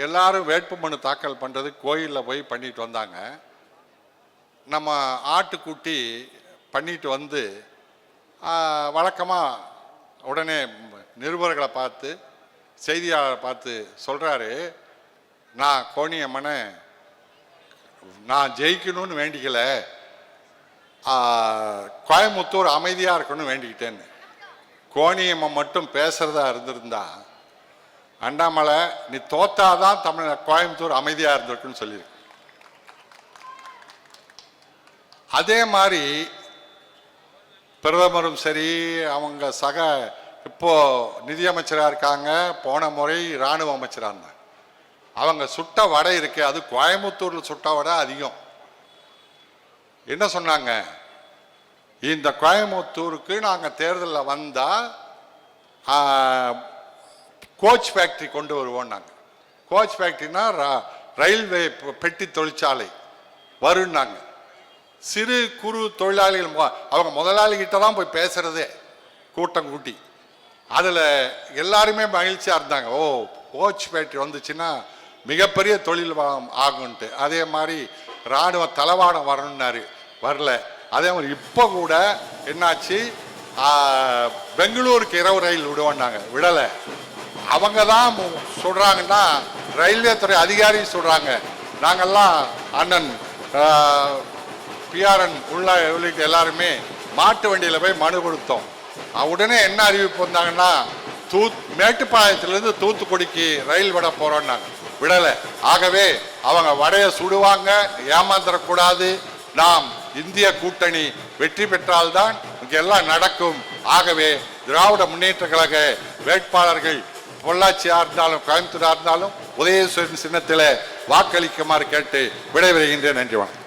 எல்லாரும் வேட்புமனு தாக்கல் பண்ணுறது கோயிலில் போய் பண்ணிட்டு வந்தாங்க. நம்ம ஆட்டுக்குட்டி பண்ணிட்டு வந்து வழக்கமாக உடனே நிருபர்களை பார்த்து செய்தியாளரை பார்த்து சொல்கிறாரு, நான் கோணியம்மனை நான் ஜெயிக்கணும்னு வேண்டிக்கல, கோயம்புத்தூர் அமைதியாக இருக்கணும்னு வேண்டிக்கிட்டேன்னு. கோணியம்மன் மட்டும் பேசுகிறதா இருந்திருந்தா அண்ணாமலை நீ தோத்தாதான் கோயம்புத்தூர் அமைதியாக இருந்திருக்குன்னு சொல்லியிருக்கு. அதே மாதிரி பிரதமரும் சரி, அவங்க சக இப்போ நிதியமைச்சராக இருக்காங்க, போன முறை இராணுவ அமைச்சராக இருந்தாங்க. அவங்க சுட்ட வடை இருக்கு, அது கோயம்புத்தூரில் சுட்ட வடை அதிகம். என்ன சொன்னாங்க, இந்த கோயம்புத்தூருக்கு நாங்கள் தேர்தலில் வந்தால் கோச் ஃபேக்ட்ரி கொண்டு வருவோம். நாங்கள் கோச் ஃபேக்ட்ரினா ரயில்வே பெட்டி தொழிற்சாலை வருன்னாங்க. சிறு குறு தொழிலாளிகள் அவங்க முதலாளிகிட்ட தான் போய் பேசுறதே, கூட்டம் கூட்டி. அதில் எல்லாருமே மகிழ்ச்சியாக இருந்தாங்க. ஓ, கோச் ஃபேக்ட்ரி வந்துச்சுன்னா மிகப்பெரிய தொழில் ஆகும்ன்ட்டு. அதே மாதிரி இராணுவ தளவாடம் வரணுன்னாரு, வரல. அதே மாதிரி இப்போ கூட என்னாச்சு, பெங்களூருக்கு இரவு ரயில் விடுவோன்னாங்க, விடலை. அவங்க தான் சொல்கிறாங்கன்னா, ரயில்வே துறை அதிகாரி சொல்கிறாங்க, நாங்கள்லாம் அண்ணன் பிஆர்என் உள்ளிட்ட எல்லாருமே மாட்டு வண்டியில் போய் மனு கொடுத்தோம். உடனே என்ன அறிவிப்பு வந்தாங்கன்னா, மேட்டுப்பாளையத்திலேருந்து தூத்துக்குடிக்கு ரயில் விட போகிறோன்னாங்க, விடலை. ஆகவே அவங்க வடையை சுடுவாங்க, ஏமாந்துடக்கூடாது. நாம் இந்திய கூட்டணி வெற்றி பெற்றால்தான் இங்கே எல்லாம் நடக்கும். ஆகவே திராவிட முன்னேற்ற கழக வேட்பாளர்கள் பொள்ளாச்சியா இருந்தாலும் கோயம்புத்தூரா இருந்தாலும் உதயசூரியன் சின்னத்தில் வாக்களிக்குமாறு கேட்டு விடைபெறுகின்றேன். நன்றி, வணக்கம்.